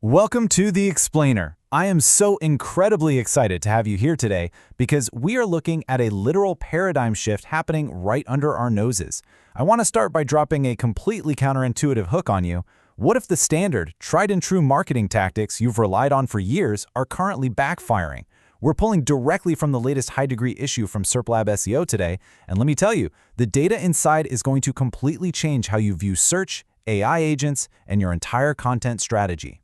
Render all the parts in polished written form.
Welcome to The Explainer. I am so incredibly excited to have you here today because we are looking at a literal paradigm shift happening right under our noses. I want to start by dropping a completely counterintuitive hook on you. What if the standard, tried and true marketing tactics you've relied on for years are currently backfiring? We're pulling directly from the latest HighDegree issue from SERPLab SEO today, and let me tell you, the data inside is going to completely change how you view search, AI agents, and your entire content strategy.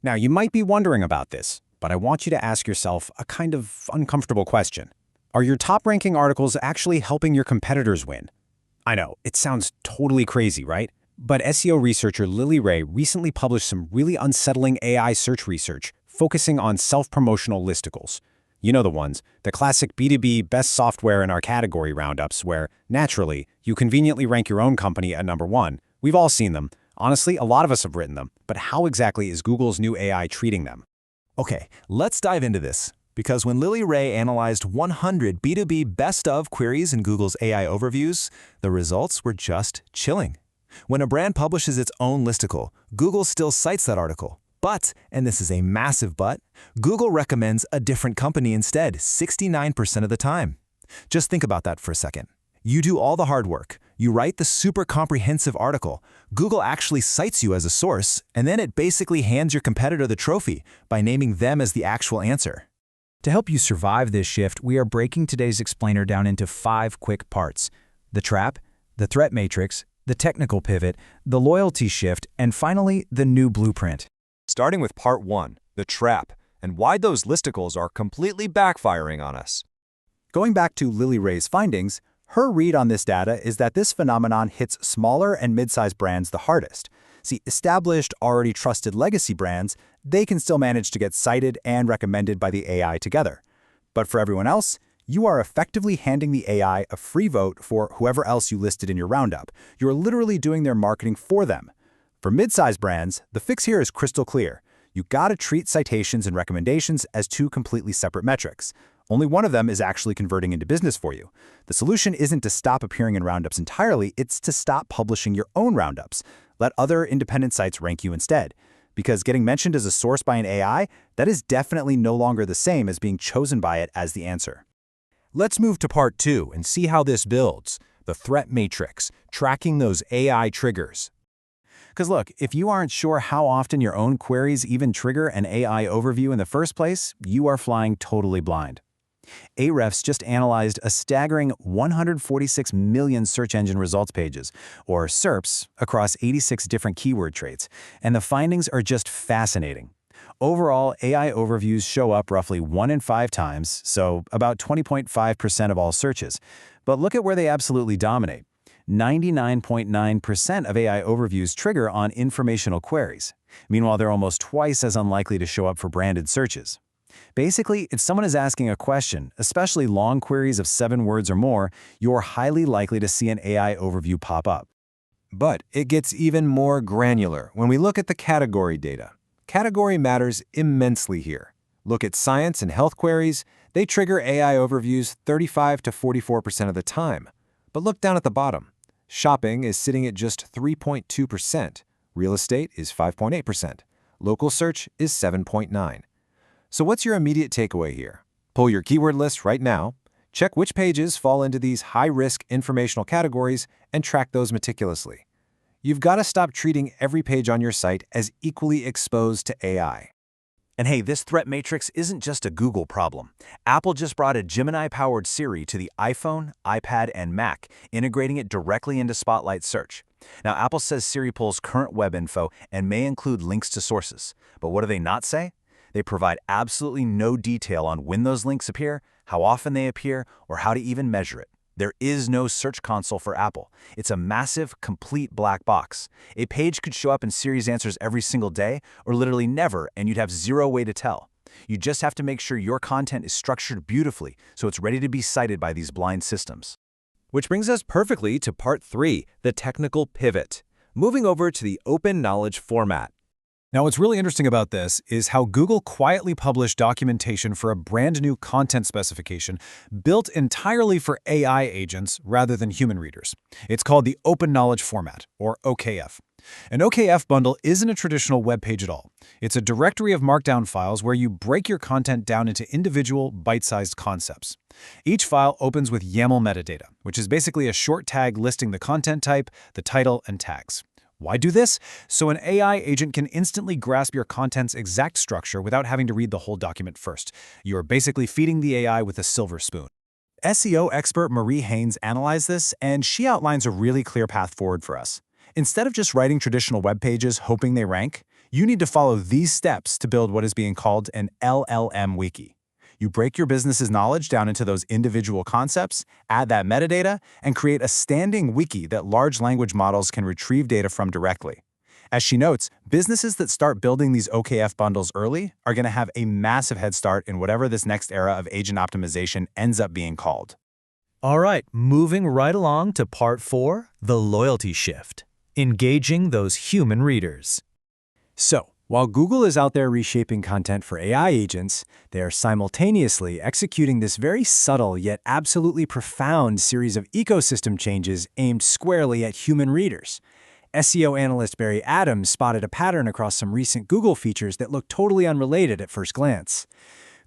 Now, you might be wondering about this, but I want you to ask yourself a kind of uncomfortable question. Are your top-ranking articles actually helping your competitors win? I know, it sounds totally crazy, right? But SEO researcher Lily Ray recently published some really unsettling AI search research focusing on self-promotional listicles. You know the ones, the classic B2B best software in our category roundups where, naturally, you conveniently rank your own company at number one. We've all seen them. Honestly, a lot of us have written them, but how exactly is Google's new AI treating them? Okay, let's dive into this, because when Lily Ray analyzed 100 B2B best of queries in Google's AI overviews, the results were just chilling. When a brand publishes its own listicle, Google still cites that article. But, and this is a massive but, Google recommends a different company instead 69% of the time. Just think about that for a second. You do all the hard work. You write the super comprehensive article. Google actually cites you as a source, and then it basically hands your competitor the trophy by naming them as the actual answer. To help you survive this shift, we are breaking today's explainer down into 5 quick parts: the trap, the threat matrix, the technical pivot, the loyalty shift, and finally, the new blueprint. Starting with part 1, the trap, and why those listicles are completely backfiring on us. Going back to Lily Ray's findings, her read on this data is that this phenomenon hits smaller and mid-sized brands the hardest. See, established, already trusted legacy brands, they can still manage to get cited and recommended by the AI together. But for everyone else, you are effectively handing the AI a free vote for whoever else you listed in your roundup. You're literally doing their marketing for them. For mid-sized brands, the fix here is crystal clear. You gotta treat citations and recommendations as 2 completely separate metrics. Only one of them is actually converting into business for you. The solution isn't to stop appearing in roundups entirely, it's to stop publishing your own roundups. Let other independent sites rank you instead. Because getting mentioned as a source by an AI, that is definitely no longer the same as being chosen by it as the answer. Let's move to part 2 and see how this builds, the threat matrix, tracking those AI triggers. Because look, if you aren't sure how often your own queries even trigger an AI overview in the first place, you are flying totally blind. Ahrefs just analyzed a staggering 146 million search engine results pages, or SERPs, across 86 different keyword traits, and the findings are just fascinating. Overall, AI overviews show up roughly 1 in 5 times, so about 20.5% of all searches. But look at where they absolutely dominate. 99.9% of AI overviews trigger on informational queries. Meanwhile, they're almost twice as unlikely to show up for branded searches. Basically, if someone is asking a question, especially long queries of 7 words or more, you're highly likely to see an AI overview pop up. But it gets even more granular when we look at the category data. Category matters immensely here. Look at science and health queries, they trigger AI overviews 35 to 44% of the time. But look down at the bottom. Shopping is sitting at just 3.2%. Real estate is 5.8%. Local search is 7.9%. So what's your immediate takeaway here? Pull your keyword list right now, check which pages fall into these high-risk informational categories, and track those meticulously. You've got to stop treating every page on your site as equally exposed to AI. And hey, this threat matrix isn't just a Google problem. Apple just brought a Gemini-powered Siri to the iPhone, iPad, and Mac, integrating it directly into Spotlight Search. Now, Apple says Siri pulls current web info and may include links to sources. But what do they not say? They provide absolutely no detail on when those links appear, how often they appear, or how to even measure it. There is no Search Console for Apple. It's a massive, complete black box. A page could show up in Siri's answers every single day, or literally never, and you'd have zero way to tell. You just have to make sure your content is structured beautifully so it's ready to be cited by these blind systems. Which brings us perfectly to part 3, the technical pivot. Moving over to the open knowledge format. Now, what's really interesting about this is how Google quietly published documentation for a brand new content specification built entirely for AI agents rather than human readers. It's called the Open Knowledge Format, or OKF. An OKF bundle isn't a traditional web page at all. It's a directory of markdown files where you break your content down into individual, bite-sized concepts. Each file opens with YAML metadata, which is basically a short tag listing the content type, the title, and tags. Why do this? So an AI agent can instantly grasp your content's exact structure without having to read the whole document first. You're basically feeding the AI with a silver spoon. SEO expert Marie Haynes analyzed this, and she outlines a really clear path forward for us. Instead of just writing traditional web pages hoping they rank, you need to follow these steps to build what is being called an LLM wiki. You break your business's knowledge down into those individual concepts, add that metadata, and create a standing wiki that large language models can retrieve data from directly. As she notes, businesses that start building these OKF bundles early are going to have a massive head start in whatever this next era of agent optimization ends up being called. All right, moving right along to part 4, the loyalty shift. Engaging those human readers. So, while Google is out there reshaping content for AI agents, they are simultaneously executing this very subtle yet absolutely profound series of ecosystem changes aimed squarely at human readers. SEO analyst Barry Adams spotted a pattern across some recent Google features that looked totally unrelated at first glance.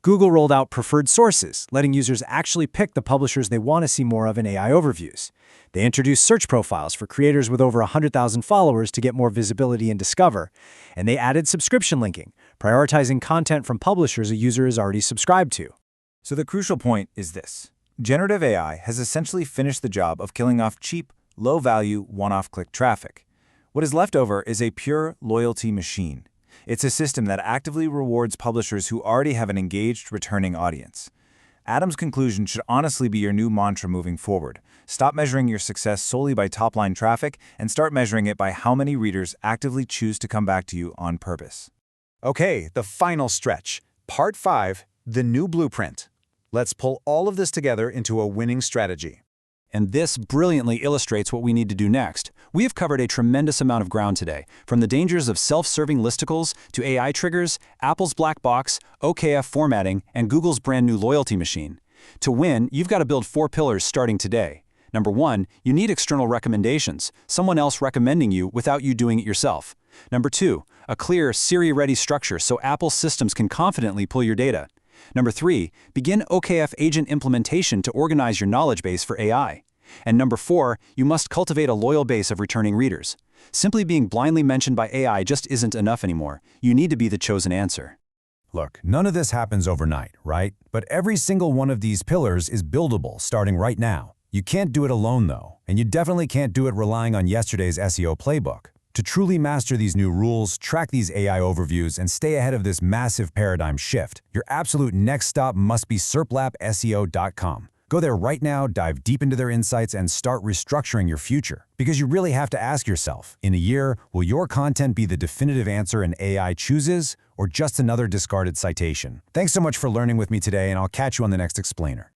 Google rolled out preferred sources, letting users actually pick the publishers they want to see more of in AI overviews. They introduced search profiles for creators with over 100,000 followers to get more visibility and discover. And they added subscription linking, prioritizing content from publishers a user is already subscribed to. So the crucial point is this. Generative AI has essentially finished the job of killing off cheap, low-value, one-off click traffic. What is left over is a pure loyalty machine. It's a system that actively rewards publishers who already have an engaged, returning audience. Adam's conclusion should honestly be your new mantra moving forward. Stop measuring your success solely by top-line traffic and start measuring it by how many readers actively choose to come back to you on purpose. Okay, the final stretch. Part 5, the new blueprint. Let's pull all of this together into a winning strategy. And this brilliantly illustrates what we need to do next. We have covered a tremendous amount of ground today, from the dangers of self-serving listicles to AI triggers, Apple's black box, OKF formatting, and Google's brand new loyalty machine. To win, you've got to build 4 pillars starting today. Number 1, you need external recommendations, someone else recommending you without you doing it yourself. Number 2, a clear Siri-ready structure so Apple's systems can confidently pull your data. Number 3, begin OKF agent implementation to organize your knowledge base for AI. And number 4, you must cultivate a loyal base of returning readers. Simply being blindly mentioned by AI just isn't enough anymore. You need to be the chosen answer. Look, none of this happens overnight, right? But every single one of these pillars is buildable starting right now. You can't do it alone, though, and you definitely can't do it relying on yesterday's SEO playbook. To truly master these new rules, track these AI overviews, and stay ahead of this massive paradigm shift, your absolute next stop must be SERPLabSEO.com. Go there right now, dive deep into their insights, and start restructuring your future. Because you really have to ask yourself, in a year, will your content be the definitive answer an AI chooses, or just another discarded citation? Thanks so much for learning with me today, and I'll catch you on the next explainer.